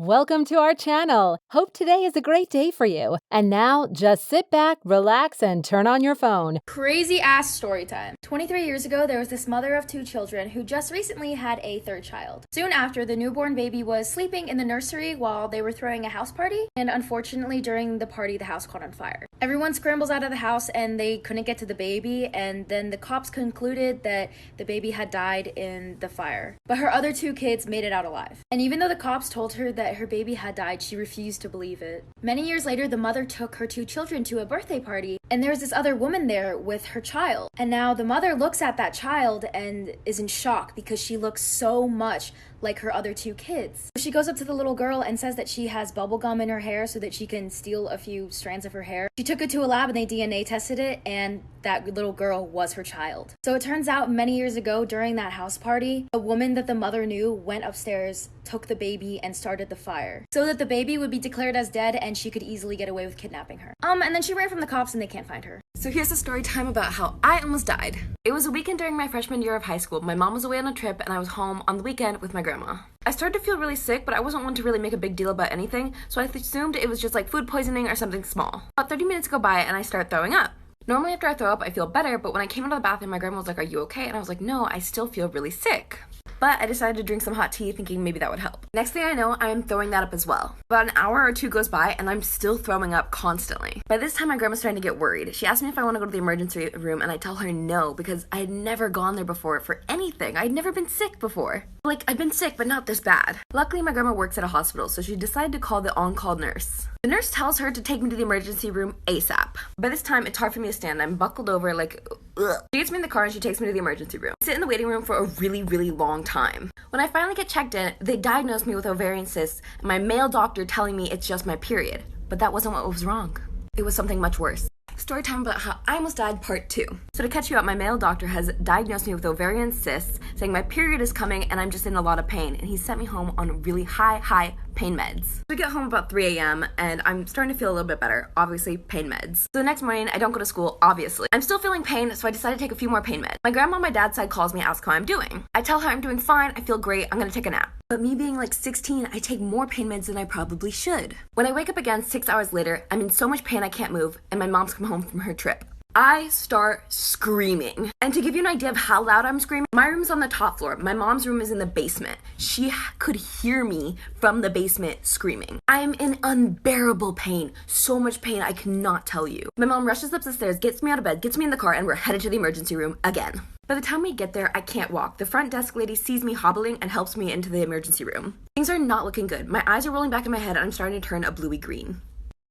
Welcome to our channel. Hope today is a great day for you. And now, just sit back, relax, and turn on your phone. Crazy ass story time. 23 years ago, there was this mother of 2 children who just recently had a 3rd child. Soon after, the newborn baby was sleeping in the nursery while they were throwing a house party, and unfortunately, during the party, the house caught on fire. Everyone scrambles out of the house and they couldn't get to the baby, and then the cops concluded that the baby had died in the fire. But her other 2 kids made it out alive. And even though the cops told her that her baby had died, she refused to believe it. Many years later, the mother took her 2 children to a birthday party, and there was this other woman there with her child. And now the mother looks at that child and is in shock because she looks so much like her other 2 kids. She goes up to the little girl and says that she has bubble gum in her hair so that she can steal a few strands of her hair. She took it to a lab and they DNA tested it, and that little girl was her child. So it turns out many years ago during that house party, a woman that the mother knew went upstairs, took the baby, and started the fire so that the baby would be declared as dead and she could easily get away with kidnapping her. And then she ran from the cops and they can't find her. So here's a story time about how I almost died. It was a weekend during my freshman year of high school. My mom was away on a trip and I was home on the weekend with my grandma. I started to feel really sick, but I wasn't one to really make a big deal about anything, so I assumed it was just like food poisoning or something small. About 30 minutes go by and I start throwing up. Normally after I throw up, I feel better, but when I came out of the bathroom, my grandma was like, "Are you okay?" And I was like, "No, I still feel really sick." But I decided to drink some hot tea thinking maybe that would help. Next thing I know, I am throwing that up as well. About an hour or 2 goes by and I'm still throwing up constantly. By this time, my grandma's starting to get worried. She asked me if I want to go to the emergency room and I tell her no because I had never gone there before for anything. I'd never been sick before. Like, I'd been sick, but not this bad. Luckily, my grandma works at a hospital, so she decided to call the on-call nurse. The nurse tells her to take me to the emergency room ASAP. By this time, it's hard for me to stand. I'm buckled over like, ugh. She gets me in the car and she takes me to the emergency room. I sit in the waiting room for a really, really long time. When I finally get checked in, they diagnosed me with ovarian cysts, and my male doctor telling me it's just my period. But that wasn't what was wrong. It was something much worse. Story time about how I almost died, part 2. So to catch you up, my male doctor has diagnosed me with ovarian cysts, saying my period is coming and I'm just in a lot of pain, and he sent me home on really high pain meds. We get home about 3 a.m. and I'm starting to feel a little bit better, obviously pain meds. So the next morning, I don't go to school, obviously. I'm still feeling pain, so I decided to take a few more pain meds. My grandma on my dad's side calls me, asks how I'm doing. I tell her I'm doing fine, I feel great, I'm gonna take a nap. But me being like 16, I take more pain meds than I probably should. When I wake up again 6 hours later, I'm in so much pain I can't move, and my mom's come home from her trip. I start screaming. And to give you an idea of how loud I'm screaming, my room's on the top floor. My mom's room is in the basement. She could hear me from the basement screaming. I am in unbearable pain. So much pain I cannot tell you. My mom rushes up the stairs, gets me out of bed, gets me in the car, and we're headed to the emergency room again. By the time we get there, I can't walk. The front desk lady sees me hobbling and helps me into the emergency room. Things are not looking good. My eyes are rolling back in my head and I'm starting to turn a bluey green.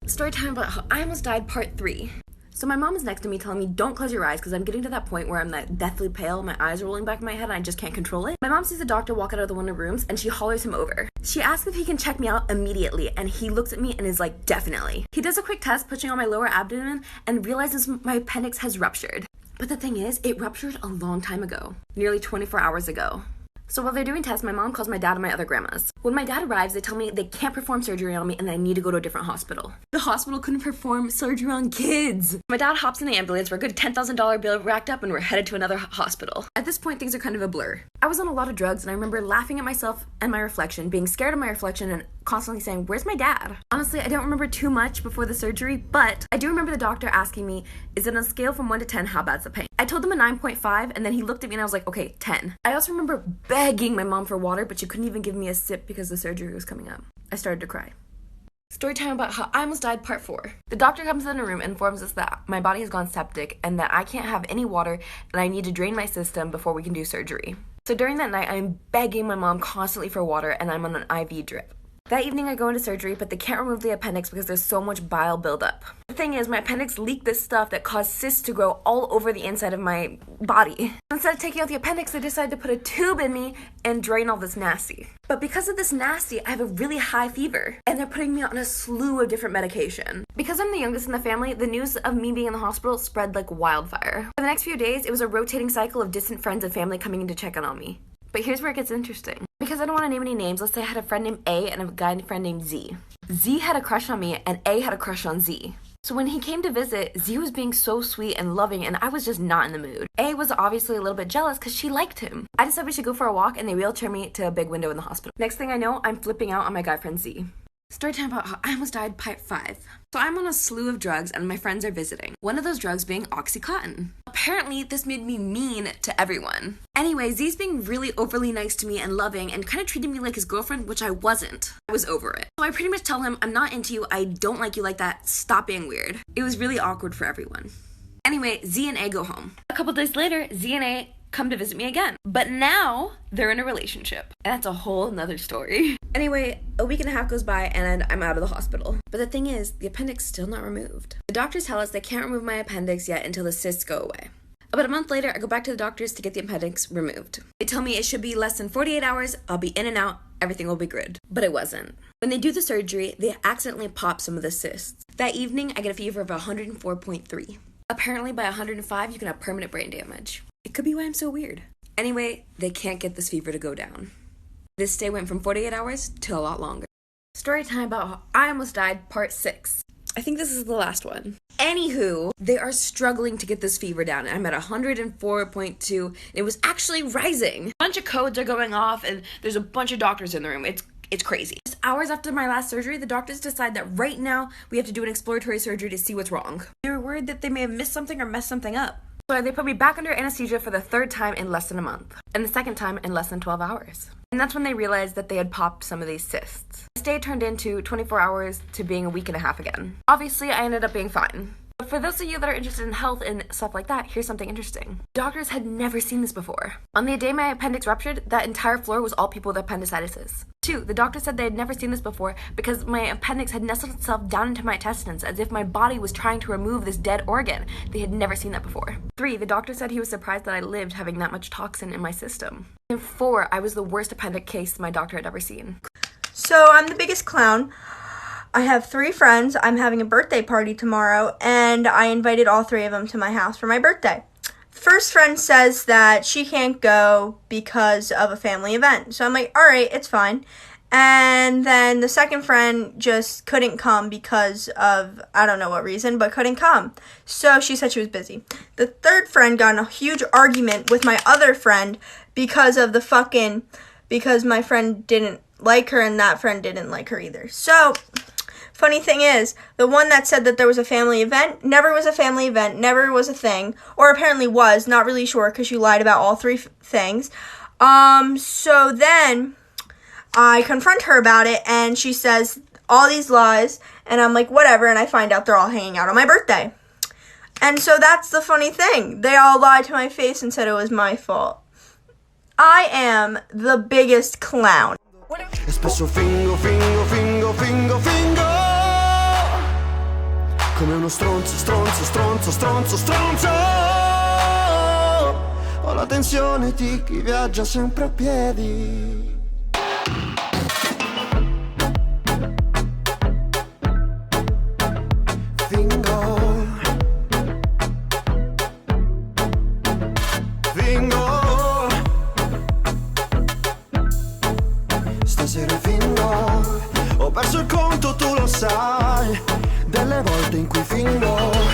Story time about how I almost died, part 3. So my mom is next to me telling me, don't close your eyes, because I'm getting to that point where I'm that deathly pale, my eyes are rolling back in my head and I just can't control it. My mom sees the doctor walk out of the one of the rooms and she hollers him over. She asks if he can check me out immediately, and he looks at me and is like, definitely. He does a quick test pushing on my lower abdomen and realizes my appendix has ruptured. But the thing is, it ruptured a long time ago, nearly 24 hours ago. So while they're doing tests, my mom calls my dad and my other grandmas. When my dad arrives, they tell me they can't perform surgery on me and that I need to go to a different hospital. The hospital couldn't perform surgery on kids. My dad hops in the ambulance for a good $10,000 bill racked up, and we're headed to another hospital. At this point, things are kind of a blur. I was on a lot of drugs, and I remember laughing at myself and my reflection, being scared of my reflection, and constantly saying, "Where's my dad?" Honestly, I don't remember too much before the surgery, but I do remember the doctor asking me, is it on a scale from 1 to 10, how bad's the pain? I told him a 9.5, and then he looked at me and I was like, okay, 10. I also remember begging my mom for water, but she couldn't even give me a sip because the surgery was coming up. I started to cry. Story time about how I almost died, part 4. The doctor comes in the room and informs us that my body has gone septic and that I can't have any water and I need to drain my system before we can do surgery. So during that night, I'm begging my mom constantly for water and I'm on an IV drip. That evening I go into surgery, but they can't remove the appendix because there's so much bile buildup. The thing is, my appendix leaked this stuff that caused cysts to grow all over the inside of my body. Instead of taking out the appendix, they decided to put a tube in me and drain all this nasty. But because of this nasty, I have a really high fever, and they're putting me on a slew of different medication. Because I'm the youngest in the family, the news of me being in the hospital spread like wildfire. For the next few days, it was a rotating cycle of distant friends and family coming in to check in on me. But here's where it gets interesting. Because I don't want to name any names, let's say I had a friend named A and a guy friend named Z. Z had a crush on me and A had a crush on Z. So when he came to visit, Z was being so sweet and loving, and I was just not in the mood. A was obviously a little bit jealous because she liked him. I decided we should go for a walk, and they wheelchair me to a big window in the hospital. Next thing I know, I'm flipping out on my guy friend Z. Story time about how I almost died, part 5. So I'm on a slew of drugs and my friends are visiting. One of those drugs being Oxycontin. Apparently, this made me mean to everyone. Anyway, Z's being really overly nice to me and loving and kind of treating me like his girlfriend, which I wasn't. I was over it. So I pretty much tell him, I'm not into you, I don't like you like that, stop being weird. It was really awkward for everyone. Anyway, Z and A go home. A couple days later, Z and A come to visit me again. But now, they're in a relationship. And that's a whole nother story. Anyway, a week and a half goes by and I'm out of the hospital. But the thing is, the appendix is still not removed. The doctors tell us they can't remove my appendix yet until the cysts go away. About a month later, I go back to the doctors to get the appendix removed. They tell me it should be less than 48 hours, I'll be in and out, everything will be good. But it wasn't. When they do the surgery, they accidentally pop some of the cysts. That evening, I get a fever of 104.3. Apparently, by 105, you can have permanent brain damage. It could be why I'm so weird. Anyway, they can't get this fever to go down. This stay went from 48 hours to a lot longer. Story time about how I almost died, part 6. I think this is the last one. Anywho, they are struggling to get this fever down. I'm at 104.2, and it was actually rising. A bunch of codes are going off, and there's a bunch of doctors in the room. It's crazy. Just hours after my last surgery, the doctors decide that right now we have to do an exploratory surgery to see what's wrong. They were worried that they may have missed something or messed something up. So they put me back under anesthesia for the 3rd time in less than a month, and the 2nd time in less than 12 hours. And that's when they realized that they had popped some of these cysts. My stay turned into 24 hours to being a week and a half again. Obviously, I ended up being fine. But for those of you that are interested in health and stuff like that, here's something interesting. Doctors had never seen this before. On the day my appendix ruptured, that entire floor was all people with appendicitis. 2, the doctor said they had never seen this before because my appendix had nestled itself down into my intestines as if my body was trying to remove this dead organ. They had never seen that before. 3, the doctor said he was surprised that I lived having that much toxin in my system. And 4, I was the worst appendix case my doctor had ever seen. So I'm the biggest clown. I have 3 friends. I'm having a birthday party tomorrow, and I invited all 3 of them to my house for my birthday. First friend says that she can't go because of a family event. So I'm like, all right, it's fine. And then the second friend just couldn't come because of, I don't know what reason, but couldn't come. So she said she was busy. The third friend got in a huge argument with my other friend because my friend didn't like her and that friend didn't like her either. So funny thing is, the one that said that there was a family event, never was a family event, never was a thing, or apparently was, not really sure because she lied about all 3 things. So then I confront her about it and she says all these lies and I'm like, whatever, and I find out they're all hanging out on my birthday. And so that's the funny thing. They all lied to my face and said it was my fault. I am the biggest clown. E spesso fingo come uno stronzo ho la tensione di chi viaggia sempre a piedi. Stasera fingo, ho perso il conto, tu lo sai, delle volte in cui fingo.